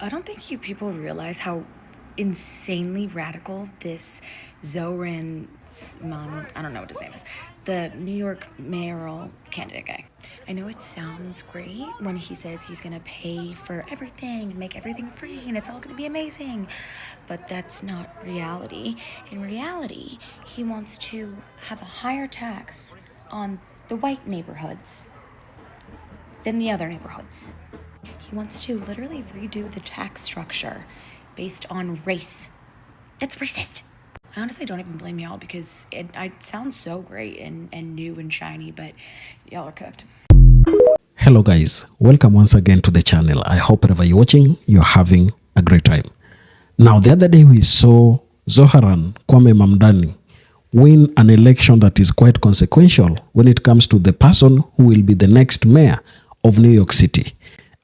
I don't think you people realize how insanely radical this Zohran I don't know what his name is, the New York mayoral candidate guy. I know it sounds great when he says he's gonna pay for everything and make everything free and it's all gonna be amazing, but that's not reality. In reality, he wants to have a higher tax on the white neighborhoods than the other neighborhoods. He wants to literally redo the tax structure based on race. That's racist. I honestly don't even blame y'all because it sounds so great and new and shiny, but y'all are cooked. Hello guys, welcome once again to the channel. I hope wherever you're watching, you're having a great time. Now, the other day we saw Zohran Mamdani win an election that is quite consequential when it comes to the person who will be the next mayor of New York City.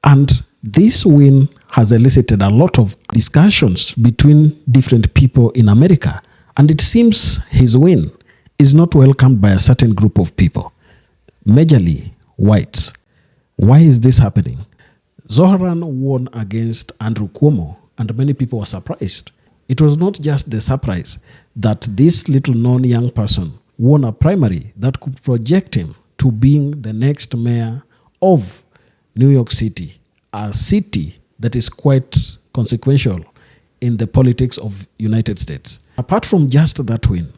And this win has elicited a lot of discussions between different people in America. And it seems his win is not welcomed by a certain group of people, majorly whites. Why is this happening? Zohran won against Andrew CUOMO, and many people were surprised. It was not just the surprise that this little known young person won a primary that could project him to being the next mayor of New York City, a city that is quite consequential in the politics of United States. Apart from just that win,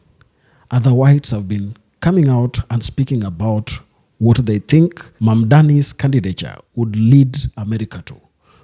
other whites have been coming out and speaking about what they think Mamdani's candidature would lead America to.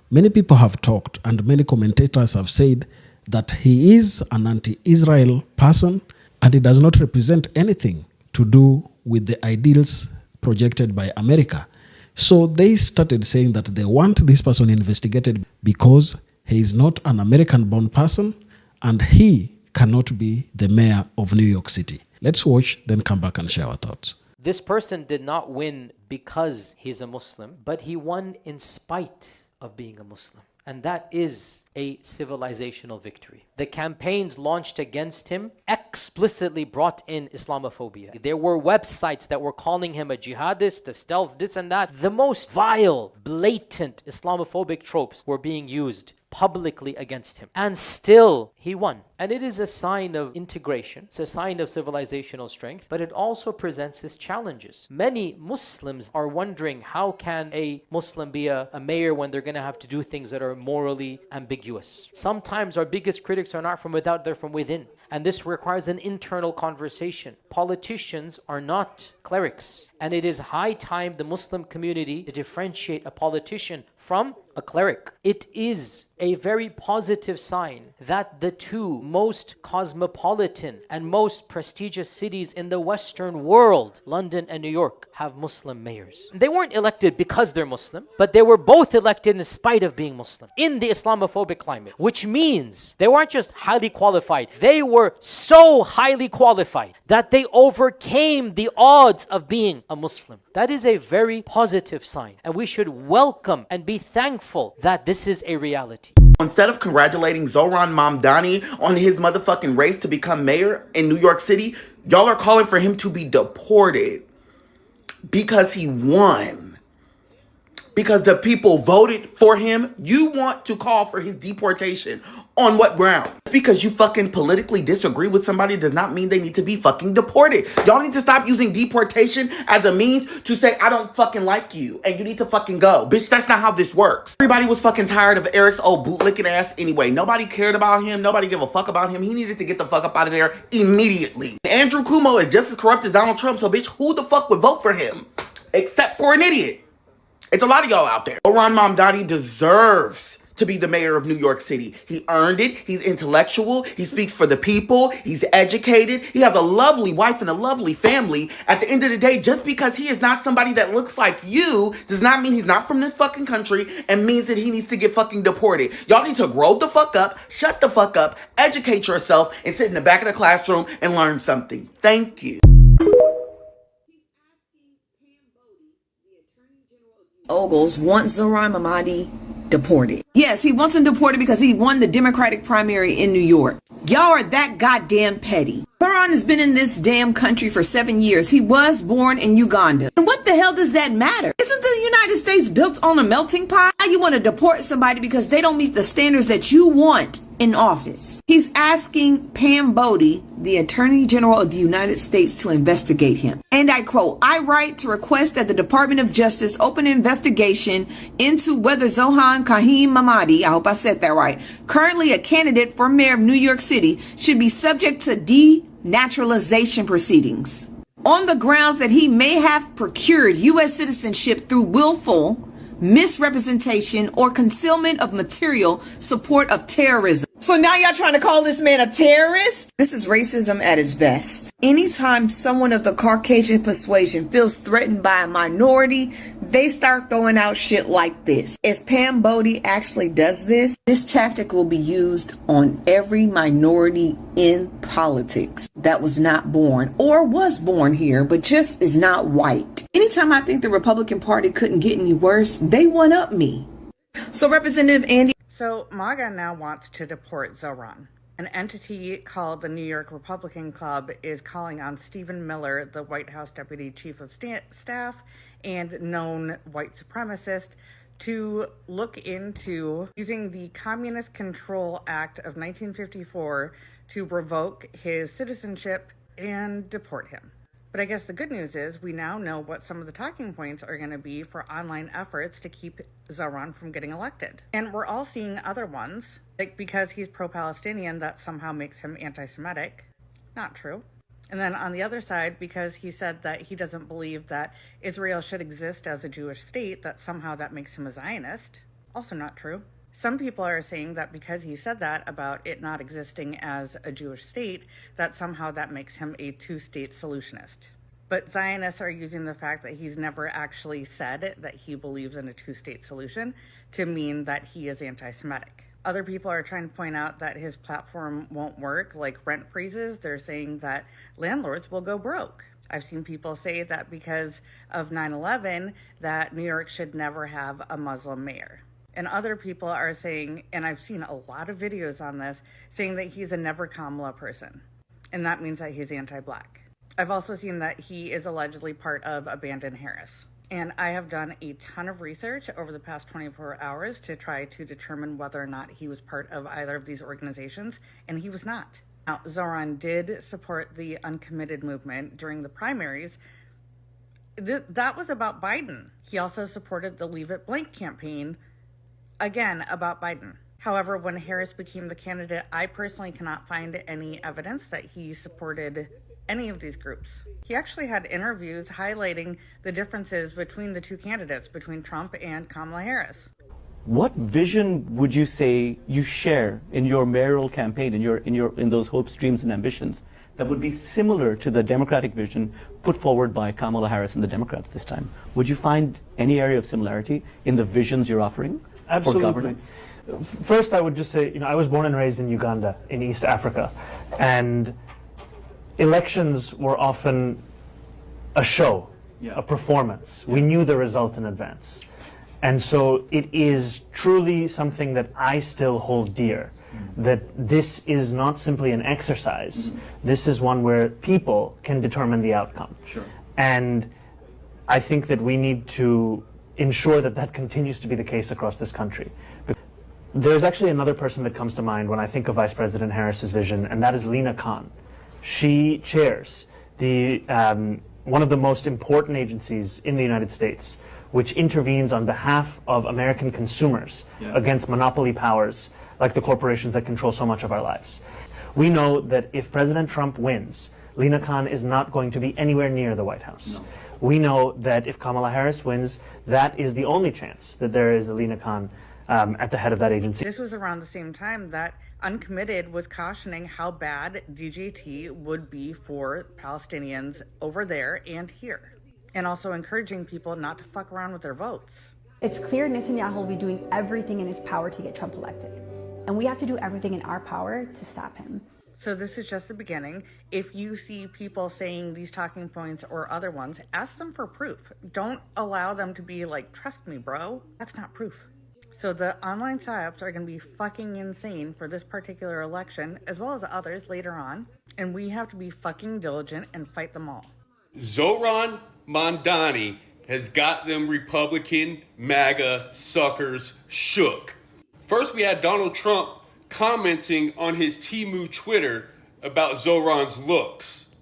Many people have talked and many commentators have said that he is an anti-Israel person and he does not represent anything to do with the ideals projected by America. So they started saying that they want this person investigated because he is not an American-born person and he cannot be the mayor of New York City. Let's watch, then come back and share our thoughts. This person did not win because he's a Muslim, but he won in spite of being a Muslim. And that is a civilizational victory. The campaigns launched against him explicitly brought in Islamophobia. There were websites that were calling him a jihadist, a stealth, this and that. The most vile, blatant Islamophobic tropes were being used publicly against him. And still, he won. And it is a sign of integration. It's a sign of civilizational strength, but it also presents its challenges. Many Muslims are wondering, how can a Muslim be a mayor when they're going to have to do things that are morally ambiguous? Sometimes our biggest critics are not from without, they're from within. And this requires an internal conversation. Politicians are not clerics. And it is high time the Muslim community to differentiate a politician from a cleric. It is a very positive sign that the two most cosmopolitan and most prestigious cities in the Western world, London and New York, have Muslim mayors. They weren't elected because they're Muslim, but they were both elected in spite of being Muslim in the Islamophobic climate, which means they weren't just highly qualified. They were so highly qualified that they overcame the odds of being a Muslim. That is a very positive sign, and we should welcome and be thankful that this is a reality. Instead of congratulating Zohran Mamdani on his motherfucking race to become mayor in New York City, y'all are calling for him to be deported because he won. Because the people voted for him, you want to call for his deportation. On what ground? Because you fucking politically disagree with somebody does not mean they need to be fucking deported. Y'all need to stop using deportation as a means to say, I don't fucking like you and you need to fucking go. Bitch, that's not how this works. Everybody was fucking tired of Eric's old bootlicking ass anyway. Nobody cared about him. Nobody gave a fuck about him. He needed to get the fuck up out of there immediately. Andrew CUOMO is just as corrupt as Donald Trump, so bitch, who the fuck would vote for him? Except for an idiot. It's a lot of y'all out there. Zohran Mamdani deserves to be the mayor of New York City. He earned it. He's intellectual. He speaks for the people. He's educated. He has a lovely wife and a lovely family. At the end of the day, just because he is not somebody that looks like you does not mean he's not from this fucking country and means that he needs to get fucking deported. Y'all need to grow the fuck up, shut the fuck up, educate yourself, and sit in the back of the classroom and learn something. Thank you. Ogles wants Zohran Mamdani deported. Yes, he wants him deported because he won the Democratic primary in New York. Y'all are that goddamn petty. Zohran Zohran has been in this damn country for 7 years. He was born in Uganda. And what the hell does that matter? Isn't the United States built on a melting pot? Now you want to deport somebody because they don't meet the standards that you want in office. He's asking Pam Bodie, the Attorney General of the United States, to investigate him. And I quote, "I write to request that the Department of Justice open an investigation into whether Zohran Mamdani, I hope I said that right, currently a candidate for mayor of New York City, should be subject to denaturalization proceedings on the grounds that he may have procured U.S. citizenship through willful misrepresentation or concealment of material support of terrorism." So now y'all trying to call this man a terrorist? This is racism at its best. Anytime someone of the Caucasian persuasion feels threatened by a minority, they start throwing out shit like this. If Pam Bodie actually does this, this tactic will be used on every minority in politics that was not born or was born here, but just is not white. Anytime I think the Republican Party couldn't get any worse, they one up me. So Representative Andy. So MAGA now wants to deport Zohran. An entity called the New York Republican Club is calling on Stephen Miller, the White House Deputy Chief of Staff and known white supremacist, to look into using the Communist Control Act of 1954 to revoke his citizenship and deport him. But I guess the good news is we now know what some of the talking points are going to be for online efforts to keep Zohran from getting elected. And we're all seeing other ones, like because he's pro-Palestinian, that somehow makes him anti-Semitic. Not true. And then on the other side, because he said that he doesn't believe that Israel should exist as a Jewish state, that somehow that makes him a Zionist. Also not true. Some people are saying that because he said that about it not existing as a Jewish state, that somehow that makes him a two-state solutionist. But Zionists are using the fact that he's never actually said that he believes in a two-state solution to mean that he is anti-Semitic. Other people are trying to point out that his platform won't work, like rent freezes. They're saying that landlords will go broke. I've seen people say that because of 9/11, that New York should never have a Muslim mayor. And other people are saying, and I've seen a lot of videos on this, saying that he's a never Kamala person. And that means that he's anti-black. I've also seen that he is allegedly part of Abandon Harris. And I have done a ton of research over the past 24 hours to try to determine whether or not he was part of either of these organizations, and he was not. Now, Zohran did support the uncommitted movement during the primaries. That was about Biden. He also supported the Leave It Blank campaign, again, about Biden. However, when Harris became the candidate, I personally cannot find any evidence that he supported any of these groups. He actually had interviews highlighting the differences between the two candidates, between Trump and Kamala Harris. What vision would you say you share in your mayoral campaign, in those hopes, dreams, and ambitions that would be similar to the Democratic vision put forward by Kamala Harris and the Democrats this time? Would you find any area of similarity in the visions you're offering? Absolutely. For governance? First, I would just say, I was born and raised in Uganda, in East Africa, and elections were often a show, a performance. We knew the result in advance. And so it is truly something that I still hold dear, that this is not simply an exercise. This is one where people can determine the outcome. Sure. And I think that we need to ensure that that continues to be the case across this country. There's actually another person that comes to mind when I think of Vice President Harris's vision, and that is Lina Khan. She chairs the one of the most important agencies in the United States, which intervenes on behalf of American consumers against monopoly powers like the corporations that control so much of our lives. We know that if President Trump wins, Lina Khan is not going to be anywhere near the White House. No. We know that if Kamala Harris wins, that is the only chance that there is a Lina Khan at the head of that agency. This was around the same time that Uncommitted was cautioning how bad DJT would be for Palestinians over there and here, and also encouraging people not to fuck around with their votes. It's clear Netanyahu will be doing everything in his power to get Trump elected, and we have to do everything in our power to stop him. So this is just the beginning. If you see people saying these talking points or other ones, ask them for proof. Don't allow them to be like, trust me, bro. That's not proof. So the online psyops are going to be fucking insane for this particular election, as well as others later on, and we have to be fucking diligent and fight them all. Zohran Mamdani has got them Republican MAGA suckers shook. First, we had Donald Trump commenting on his Temu Twitter about Zohran's looks.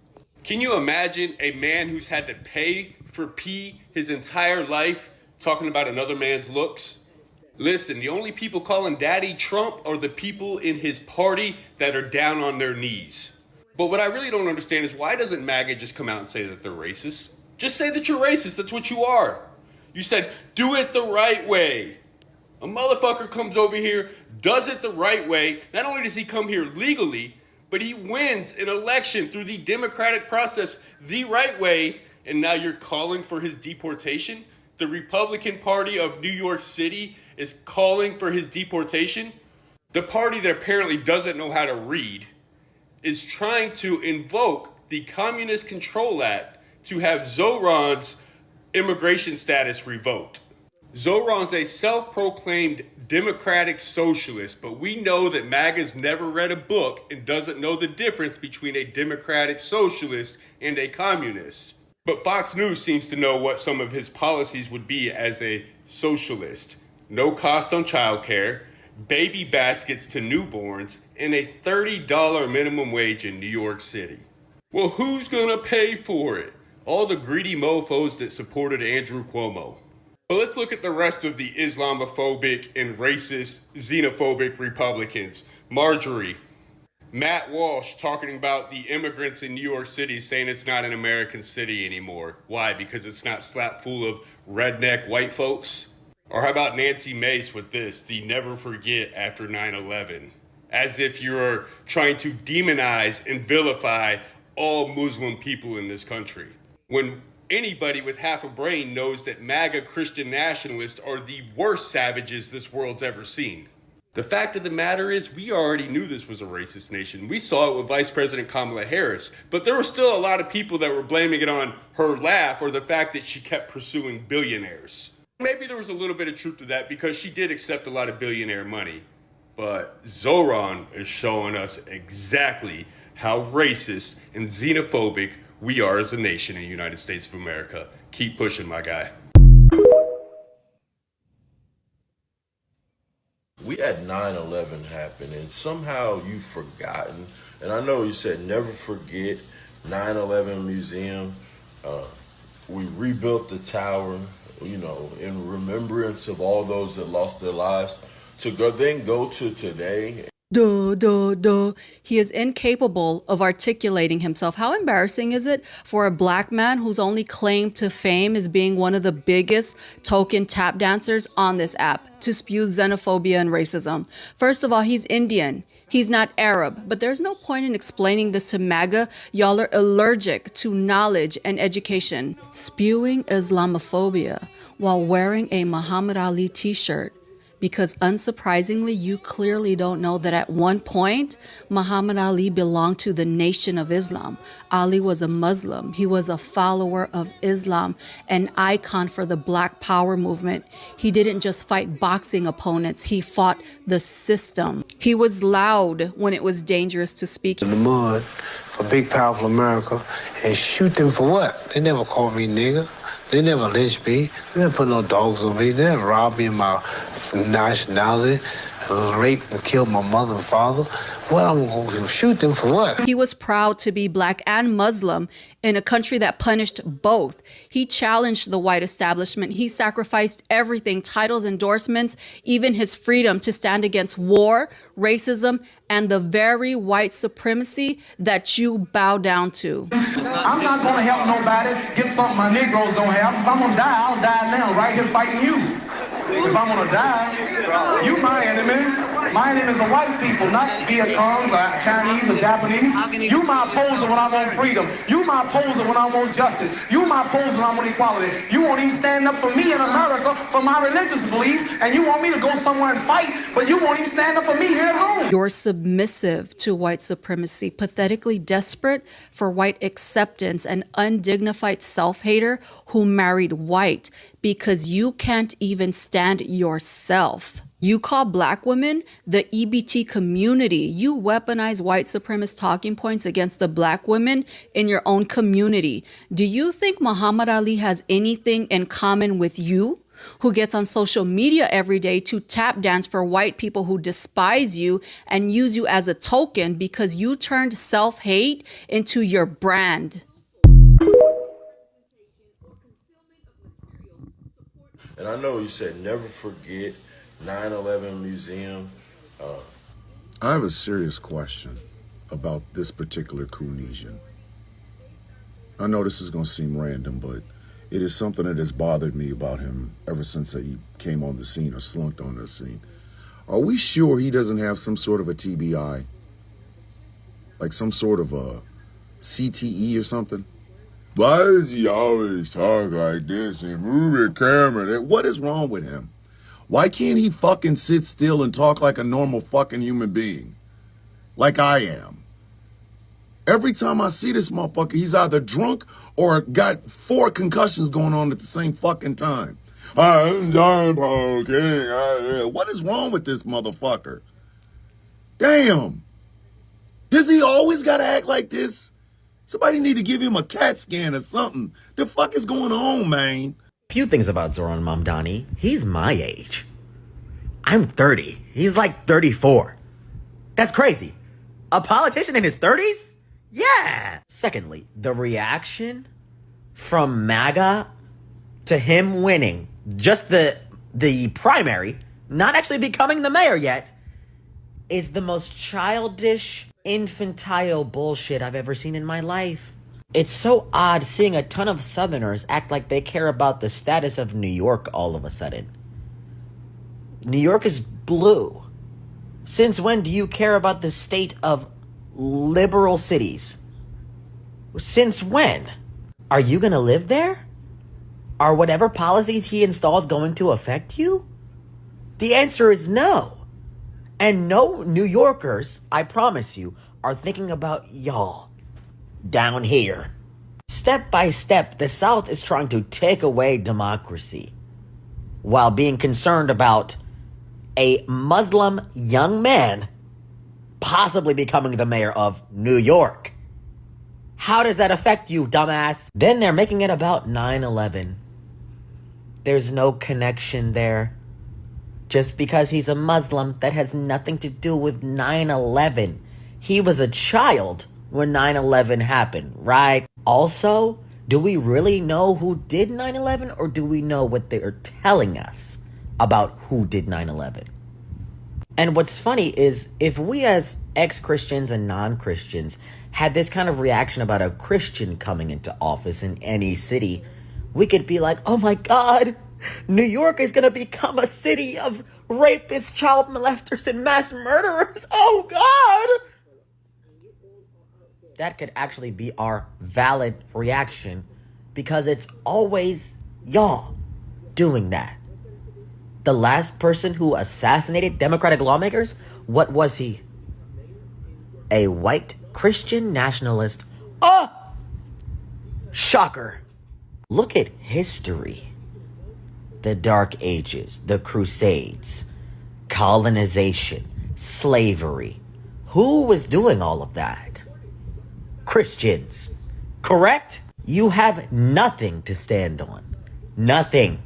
Can you imagine a man who's had to pay for pee his entire life talking about another man's looks? Listen, the only people calling Daddy Trump are the people in his party that are down on their knees. But what I really don't understand is why doesn't MAGA just come out and say that they're racist? Just say that you're racist, that's what you are. You said, do it the right way. A motherfucker comes over here, does it the right way. Not only does he come here legally, but he wins an election through the democratic process the right way, and now you're calling for his deportation? The Republican Party of New York City is calling for his deportation. The party that apparently doesn't know how to read is trying to invoke the Communist Control Act to have Zohran's immigration status revoked. Zohran's a self-proclaimed democratic socialist, but we know that MAGA's never read a book and doesn't know the difference between a democratic socialist and a communist. But Fox News seems to know what some of his policies would be as a socialist. No cost on childcare, baby baskets to newborns, and a $30 minimum wage in New York City. Well, who's gonna pay for it? All the greedy mofos that supported Andrew Cuomo. But let's look at the rest of the Islamophobic and racist, xenophobic Republicans. Marjorie, Matt Walsh talking about the immigrants in New York City saying it's not an American city anymore. Why? Because it's not slapped full of redneck white folks? Or how about Nancy Mace with this, the never forget after 9/11? As if you're trying to demonize and vilify all Muslim people in this country. When anybody with half a brain knows that MAGA Christian nationalists are the worst savages this world's ever seen. The fact of the matter is, we already knew this was a racist nation. We saw it with Vice President Kamala Harris, but there were still a lot of people that were blaming it on her laugh or the fact that she kept pursuing billionaires. Maybe there was a little bit of truth to that because she did accept a lot of billionaire money. But Zohran is showing us exactly how racist and xenophobic we are as a nation in the United States of America. Keep pushing, my guy. We had 9/11 happen, and somehow you've forgotten. And I know you said never forget 9/11 museum. We rebuilt the tower, you know, in remembrance of all those that lost their lives. To then go to today. He is incapable of articulating himself. How embarrassing is it for a black man whose only claim to fame is being one of the biggest token tap dancers on this app to spew xenophobia and racism? First of all, he's Indian. He's not Arab, but there's no point in explaining this to MAGA. Y'all are allergic to knowledge and education. Spewing Islamophobia while wearing a Muhammad Ali t-shirt. Because unsurprisingly, you clearly don't know that at one point, Muhammad Ali belonged to the Nation of Islam. Ali was a Muslim. He was a follower of Islam, an icon for the Black Power movement. He didn't just fight boxing opponents. He fought the system. He was loud when it was dangerous to speak. In the mud for big, powerful America and shoot them for what? They never called me nigger. They never lynched me. They never put no dogs on me. They never robbed me of my nationality, raped and killed my mother and father. Well, I'm going to shoot them for what? He was proud to be black and Muslim in a country that punished both. He challenged the white establishment. He sacrificed everything, titles, endorsements, even his freedom to stand against war, racism, and the very white supremacy that you bow down to. I'm not going to help nobody get something my Negroes don't have. If I'm going to die, I'll die now, right here fighting you. If I'm going to die, you my enemy. My enemy is the white people, not Vietcongs or Chinese or Japanese. You my opposer when I want freedom. You my opposer when I want justice. You my opposer when I want equality. You won't even stand up for me in America for my religious beliefs, and you want me to go somewhere and fight But you won't even stand up for me here at home. You're submissive to white supremacy, pathetically desperate for white acceptance, and undignified self-hater who married white because you can't even stand yourself. You call black women the EBT community. You weaponize white supremacist talking points against the black women in your own community. Do you think Muhammad Ali has anything in common with you, who gets on social media every day to tap dance for white people who despise you and use you as a token because you turned self-hate into your brand? And I know you said never forget 9/11 museum. I have a serious question about this particular Kunesian. I know this is going to seem random, but it is something that has bothered me about him ever since he came on the scene or slunked on the scene. Are we sure he doesn't have some sort of a TBI? Like some sort of a CTE or something? Why does he always talk like this and move the camera? What is wrong with him? Why can't he fucking sit still and talk like a normal fucking human being? Like I am. Every time I see this motherfucker, he's either drunk or got 4 concussions going on at the same fucking time. I'm John Paul King. What is wrong with this motherfucker? Damn. Does he always gotta act like this? Somebody need to give him a CAT scan or something. The fuck is going on, man? Few things about Zohran Mamdani. He's my age. I'm 30. He's like 34. That's crazy. A politician in his 30s? Yeah. Secondly, the reaction from MAGA to him winning, just the primary, not actually becoming the mayor yet, is the most childish, infantile bullshit I've ever seen in my life. It's so odd seeing a ton of Southerners act like they care about the status of New York all of a sudden. New York is blue. Since when do you care about the state of liberal cities? Since when? Are you going to live there? Are whatever policies he installs going to affect you? The answer is no. And no New Yorkers, I promise you, are thinking about y'all down here. Step by step, the South is trying to take away democracy while being concerned about a Muslim young man possibly becoming the mayor of New York. How does that affect you, dumbass? Then they're making it about 9/11. There's no connection there. Just because he's a Muslim, that has nothing to do with 9/11. He was a child when 9/11 happened, right? Also, do we really know who did 9/11, or do we know what they are telling us about who did 9/11? And what's funny is, if we as ex-Christians and non-Christians had this kind of reaction about a Christian coming into office in any city, we could be like, oh my God, New York is going to become a city of rapists, child molesters, and mass murderers. Oh God! That could actually be our valid reaction, because it's always y'all doing that. The last person who assassinated Democratic lawmakers, what was he? A white Christian nationalist. Oh! Shocker. Look at history. The Dark Ages, the Crusades, colonization, slavery. Who was doing all of that? Christians. Correct? You have nothing to stand on. Nothing.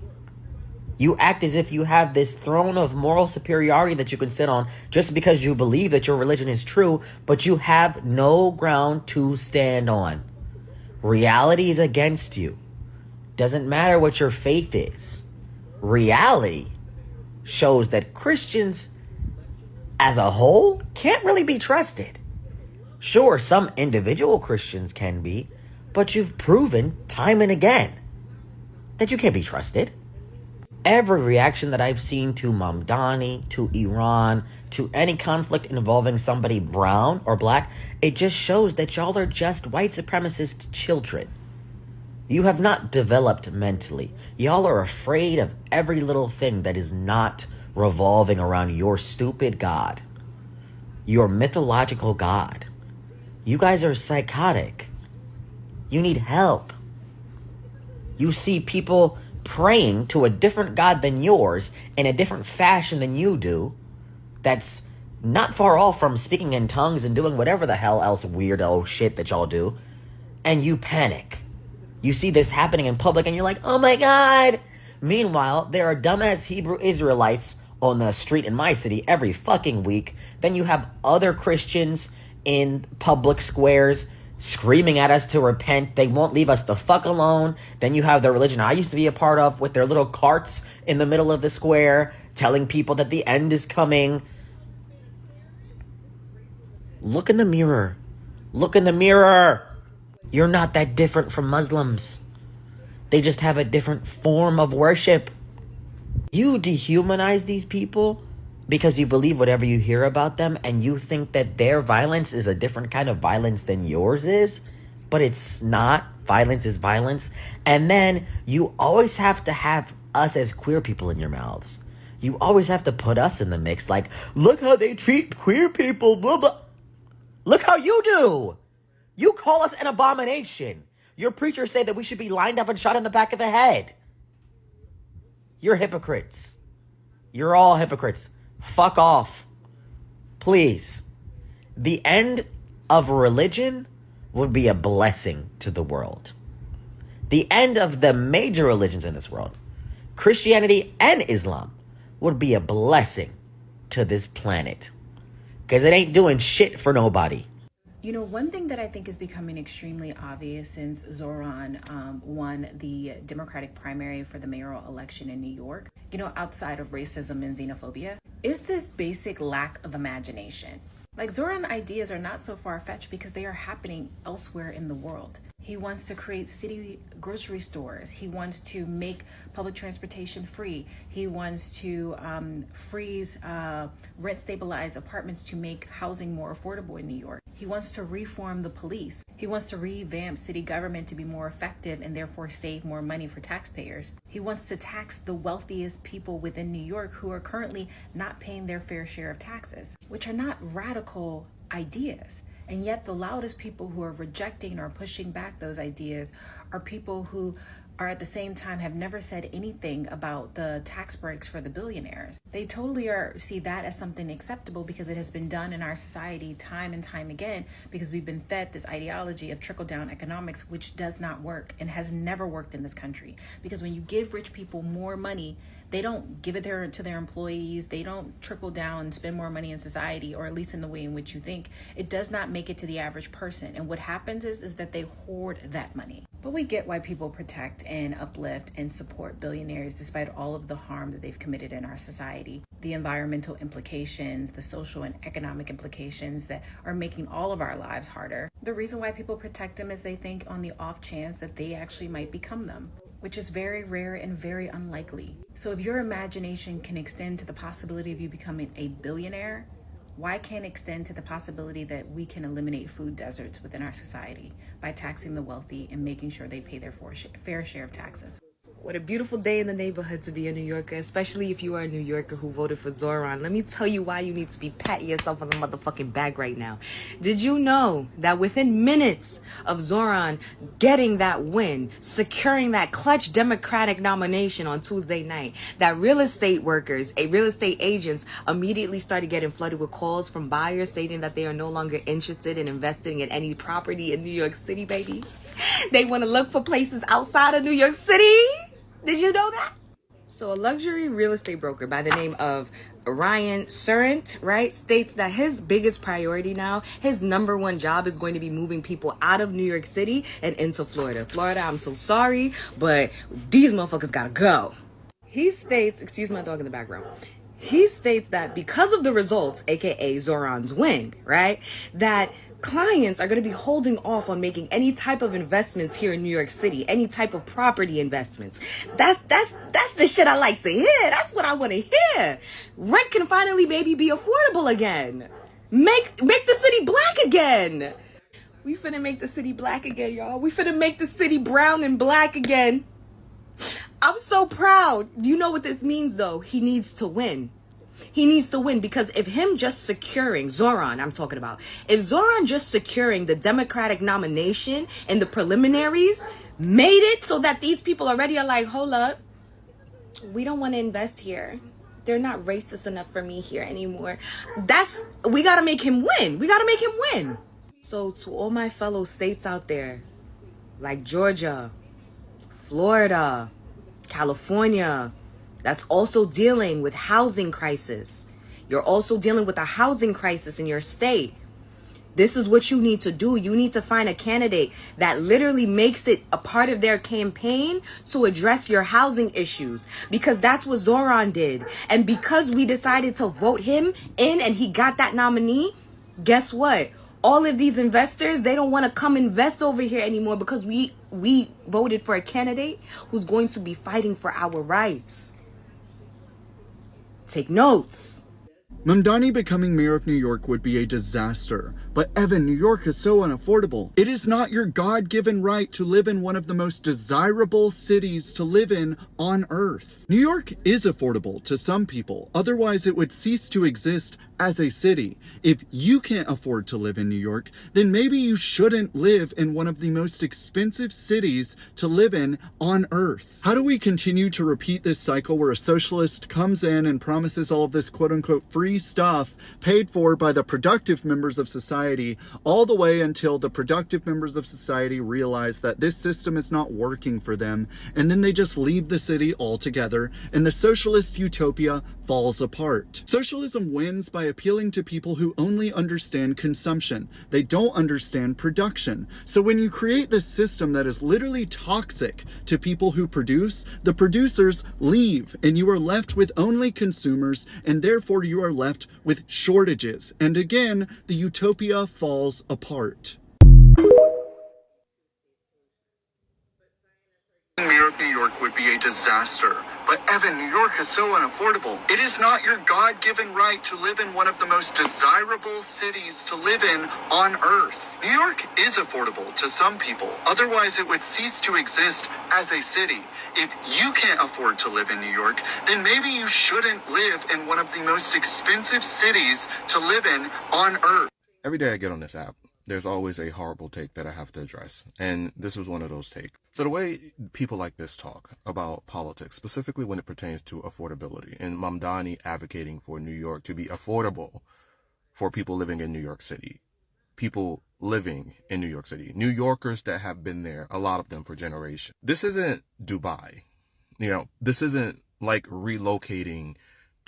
You act as if you have this throne of moral superiority that you can sit on just because you believe that your religion is true, but you have no ground to stand on. Reality is against you. Doesn't matter what your faith is. Reality shows that Christians as a whole can't really be trusted. Sure, some individual Christians can be, but you've proven time and again that you can't be trusted. Every reaction that I've seen to Mamdani, to Iran, to any conflict involving somebody brown or black, it just shows that y'all are just white supremacist children. You have not developed mentally. Y'all are afraid of every little thing that is not revolving around your stupid God, your mythological God. You guys are psychotic. You need help. You see people praying to a different God than yours in a different fashion than you do, that's not far off from speaking in tongues and doing whatever the hell else weirdo shit that y'all do, and you panic. You see this happening in public and you're like, oh my God. Meanwhile, there are dumbass Hebrew Israelites on the street in my city every fucking week. Then you have other Christians in public squares screaming at us to repent. They won't leave us the fuck alone. Then you have the religion I used to be a part of with their little carts in the middle of the square telling people that the end is coming. Look in the mirror. Look in the mirror. You're not that different from Muslims. They just have a different form of worship. You dehumanize these people because you believe whatever you hear about them, and you think that their violence is a different kind of violence than yours is, but it's not. Violence is violence. And then you always have to have us as queer people in your mouths. You always have to put us in the mix, like, look how they treat queer people, blah, blah. Look how you do. You call us an abomination. Your preachers say that we should be lined up and shot in the back of the head. You're hypocrites. You're all hypocrites. Fuck off. Please. The end of religion would be a blessing to the world. The end of the major religions in this world, Christianity and Islam, would be a blessing to this planet. Because it ain't doing shit for nobody. You know, one thing that I think is becoming extremely obvious since Zohran won the Democratic primary for the mayoral election in New York, you know, outside of racism and xenophobia, is this basic lack of imagination. Like, Zohran ideas are not so far-fetched because they are happening elsewhere in the world. He wants to create city grocery stores. He wants to make public transportation free. He wants to freeze rent-stabilized apartments to make housing more affordable in New York. He wants to reform the police. He wants to revamp city government to be more effective and therefore save more money for taxpayers. He wants to tax the wealthiest people within New York who are currently not paying their fair share of taxes, which are not radical ideas. And yet the loudest people who are rejecting or pushing back those ideas are people who are at the same time have never said anything about the tax breaks for the billionaires. They totally see that as something acceptable because it has been done in our society time and time again, because we've been fed this ideology of trickle-down economics, which does not work and has never worked in this country. Because when you give rich people more money, they don't give it to their employees. They don't trickle down and spend more money in society, or at least in the way in which you think. It does not make it to the average person. And what happens is that they hoard that money. But we get why people protect and uplift and support billionaires despite all of the harm that they've committed in our society. The environmental implications, the social and economic implications that are making all of our lives harder. The reason why people protect them is they think on the off chance that they actually might become them, which is very rare and very unlikely. So if your imagination can extend to the possibility of you becoming a billionaire, why can't it extend to the possibility that we can eliminate food deserts within our society by taxing the wealthy and making sure they pay their fair share of taxes? What a beautiful day in the neighborhood to be a New Yorker, especially if you are a New Yorker who voted for Zohran. Let me tell you why you need to be patting yourself on the motherfucking back right now. Did you know that within minutes of Zohran getting that win, securing that clutch Democratic nomination on Tuesday night, that real estate workers, real estate agents immediately started getting flooded with calls from buyers stating that they are no longer interested in investing in any property in New York City, baby? They want to look for places outside of New York City. Did you know that? So a luxury real estate broker by the name of Ryan Surrent, right, states that his biggest priority now, his number one job is going to be moving people out of New York City and into Florida. Florida, I'm so sorry, but these motherfuckers gotta go. He states, excuse my dog in the background. He states that because of the results, aka Zohran's win, right, that clients are going to be holding off on making any type of investments here in New York City, any type of property investments. That's the shit I like to hear. That's what I want to hear. Rent can finally maybe be affordable again. Make the city black again. We finna make the city black again, y'all. We finna make the city brown and black again. I'm so proud. You know what this means, though? He needs to win. He needs to win, because if him just securing, Zohran, I'm talking about, if Zohran just securing the Democratic nomination in the preliminaries made it so that these people already are like, hold up, we don't want to invest here. They're not racist enough for me here anymore. We got to make him win. We got to make him win. So to all my fellow states out there, like Georgia, Florida, California, that's also dealing with housing crisis. You're also dealing with a housing crisis in your state. This is what you need to do. You need to find a candidate that literally makes it a part of their campaign to address your housing issues, because that's what Zohran did. And because we decided to vote him in and he got that nominee, guess what? All of these investors, they don't want to come invest over here anymore, because we voted for a candidate who's going to be fighting for our rights. Take notes. Mamdani becoming mayor of New York would be a disaster. But Evan, New York is so unaffordable. It is not your God-given right to live in one of the most desirable cities to live in on earth. New York is affordable to some people, otherwise it would cease to exist as a city. If you can't afford to live in New York, then maybe you shouldn't live in one of the most expensive cities to live in on earth. How do we continue to repeat this cycle where a socialist comes in and promises all of this quote-unquote free stuff paid for by the productive members of society, all the way until the productive members of society realize that this system is not working for them, and then they just leave the city altogether and the socialist utopia falls apart. Socialism wins by appealing to people who only understand consumption. They don't understand production. So when you create this system that is literally toxic to people who produce, the producers leave and you are left with only consumers, and therefore you are left with shortages. And again, the utopia falls apart. Mayor of New York would be a disaster. But Evan, New York is so unaffordable. It is not your God-given right to live in one of the most desirable cities to live in on earth. New York is affordable to some people. Otherwise, it would cease to exist as a city. If you can't afford to live in New York, then maybe you shouldn't live in one of the most expensive cities to live in on earth. Every day I get on this app, there's always a horrible take that I have to address. And this was one of those takes. So the way people like this talk about politics, specifically when it pertains to affordability, and Mamdani advocating for New York to be affordable for people living in New York City, people living in New York City, New Yorkers that have been there, a lot of them for generations. This isn't Dubai. This isn't like relocating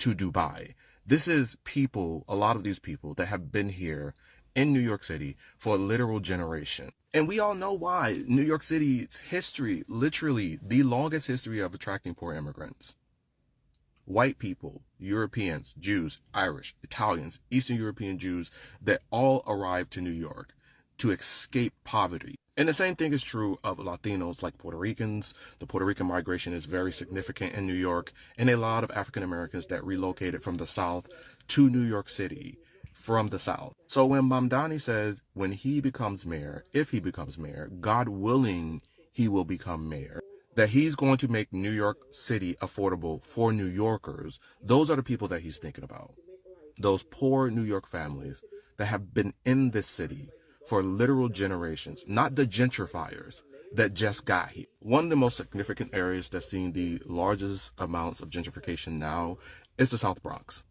to Dubai. This is people, a lot of these people that have been here in New York City for a literal generation. And we all know why. New York City's history, literally the longest history of attracting poor immigrants. White people, Europeans, Jews, Irish, Italians, Eastern European Jews that all arrived to New York to escape poverty. And the same thing is true of Latinos like Puerto Ricans. The Puerto Rican migration is very significant in New York, and a lot of African Americans that relocated from the South to New York City from the South. So when Mamdani says when he becomes mayor, if he becomes mayor, God willing, he will become mayor, that he's going to make New York City affordable for New Yorkers, those are the people that he's thinking about. Those poor New York families that have been in this city for literal generations, not the gentrifiers that just got here. One of the most significant areas that's seeing the largest amounts of gentrification now is the South Bronx.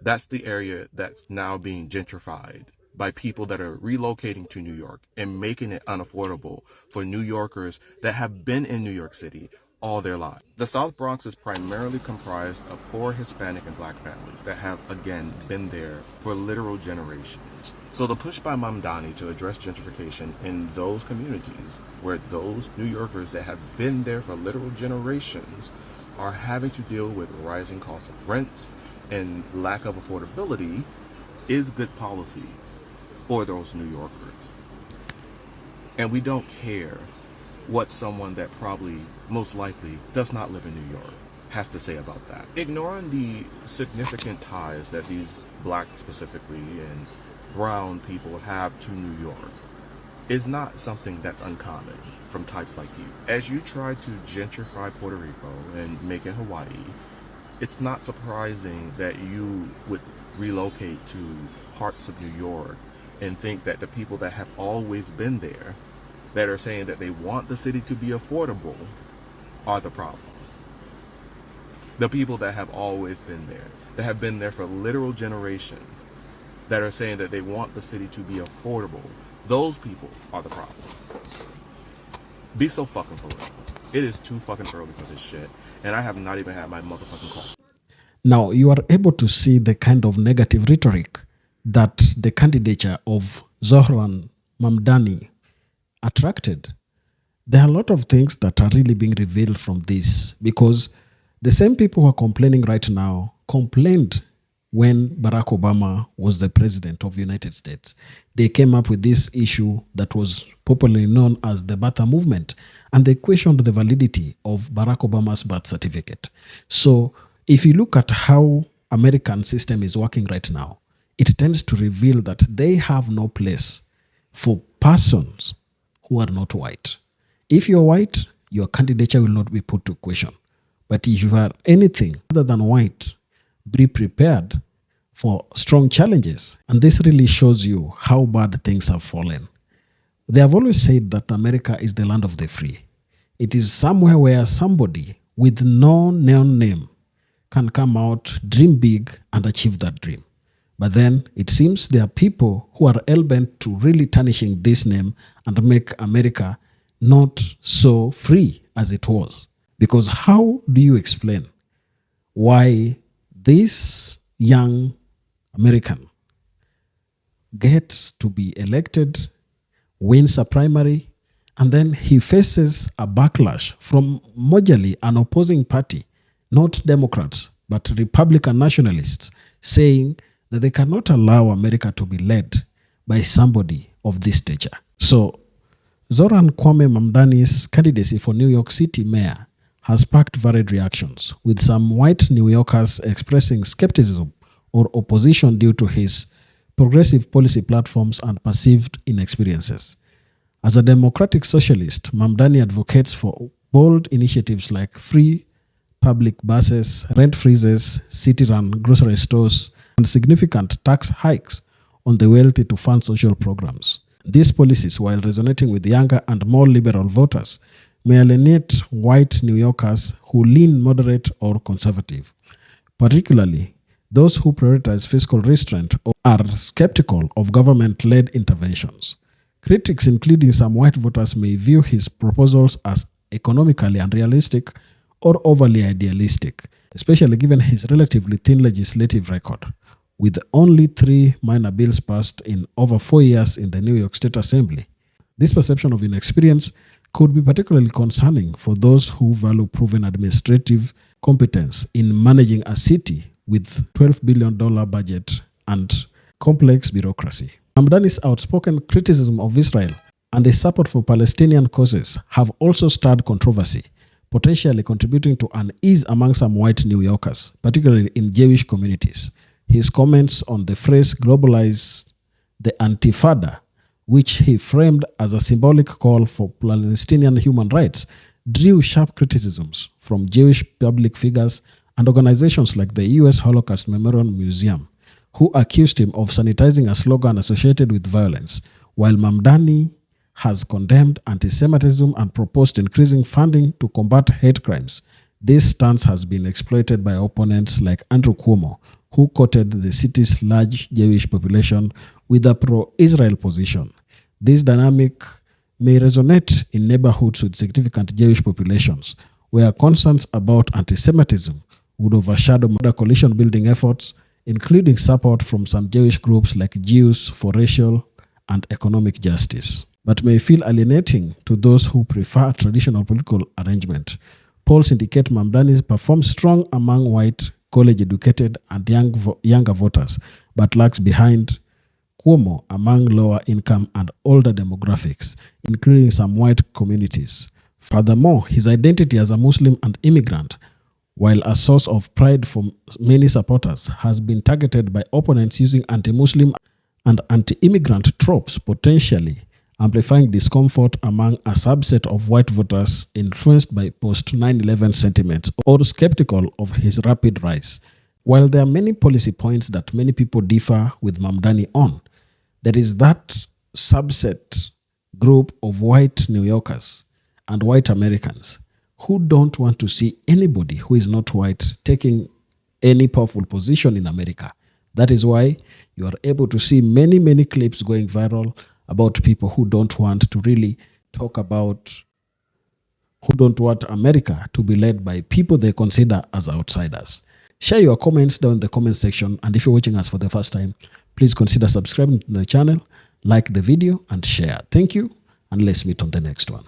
That's the area that's now being gentrified by people that are relocating to New York and making it unaffordable for New Yorkers that have been in New York City all their lives. The South Bronx is primarily comprised of poor Hispanic and Black families that have, again, been there for literal generations. So the push by Mamdani to address gentrification in those communities where those New Yorkers that have been there for literal generations are having to deal with rising costs of rents and lack of affordability is good policy for those New Yorkers. And we don't care what someone that probably most likely does not live in New York has to say about that. Ignoring the significant ties that these Blacks specifically and brown people have to New York is not something that's uncommon from types like you. As you try to gentrify Puerto Rico and make it Hawaii, it's not surprising that you would relocate to parts of New York and think that the people that have always been there, that are saying that they want the city to be affordable, are the problem. The people that have always been there, that have been there for literal generations, that are saying that they want the city to be affordable, those people are the problem. Be so fucking for real. It is too fucking early for this shit, and I have not even had my motherfucking call. Now, you are able to see the kind of negative rhetoric that the candidature of Zohran Mamdani attracted. There are a lot of things that are really being revealed from this, because the same people who are complaining right now complained when Barack Obama was the president of the United States. They came up with this issue that was popularly known as the birther movement, and they questioned the validity of Barack Obama's birth certificate. So if you look at how American system is working right now, it tends to reveal that they have no place for persons who are not white. If you're white, your candidature will not be put to question. But if you are anything other than white, be prepared for strong challenges. And this really shows you how bad things have fallen. They have always said that America is the land of the free. It is somewhere where somebody with no known name can come out, dream big, and achieve that dream. But then it seems there are people who are hell-bent to really tarnishing this name and make America not so free as it was. Because how do you explain why this young American gets to be elected, wins a primary, and then he faces a backlash from majorly an opposing party, not Democrats, but Republican nationalists, saying that they cannot allow America to be led by somebody of this stature. So Zohran Mamdani's candidacy for New York City mayor has sparked varied reactions, with some white New Yorkers expressing skepticism or opposition due to his progressive policy platforms and perceived inexperiences. As a democratic socialist, Mamdani advocates for bold initiatives like free public buses, rent freezes, city-run grocery stores, and significant tax hikes on the wealthy to fund social programs. These policies, while resonating with younger and more liberal voters, may alienate white New Yorkers who lean moderate or conservative, particularly those who prioritize fiscal restraint or are skeptical of government-led interventions. Critics, including some white voters, may view his proposals as economically unrealistic or overly idealistic, especially given his relatively thin legislative record, with only 3 minor bills passed in over 4 years in the New York State Assembly. This perception of inexperience could be particularly concerning for those who value proven administrative competence in managing a city with $12 billion budget and complex bureaucracy. Mamdani's outspoken criticism of Israel and his support for Palestinian causes have also stirred controversy, potentially contributing to unease among some white New Yorkers, particularly in Jewish communities. His comments on the phrase globalize the Antifada, which he framed as a symbolic call for Palestinian human rights, drew sharp criticisms from Jewish public figures and organizations like the U.S. Holocaust Memorial Museum, who accused him of sanitizing a slogan associated with violence, while Mamdani has condemned anti-Semitism and proposed increasing funding to combat hate crimes. This stance has been exploited by opponents like Andrew Cuomo, who quoted the city's large Jewish population with a pro-Israel position. This dynamic may resonate in neighborhoods with significant Jewish populations, where concerns about anti-Semitism would overshadow other coalition-building efforts, including support from some Jewish groups like Jews for racial and economic justice, but may feel alienating to those who prefer traditional political arrangement. Polls indicate Mamdani performs strong among white, college-educated and younger voters, but lags behind CUOMO among lower-income and older demographics, including some white communities. Furthermore, his identity as a Muslim and immigrant, while a source of pride for many supporters, has been targeted by opponents using anti-Muslim and anti-immigrant tropes, potentially amplifying discomfort among a subset of white voters influenced by post-9/11 sentiments or skeptical of his rapid rise. While there are many policy points that many people differ with Mamdani on, there is that subset group of white New Yorkers and white Americans who don't want to see anybody who is not white taking any powerful position in America. That is why you are able to see many, many clips going viral about people who don't want to really talk about, who don't want America to be led by people they consider as outsiders. Share your comments down in the comment section, and if you're watching us for the first time, please consider subscribing to the channel, like the video, and share. Thank you, and let's meet on the next one.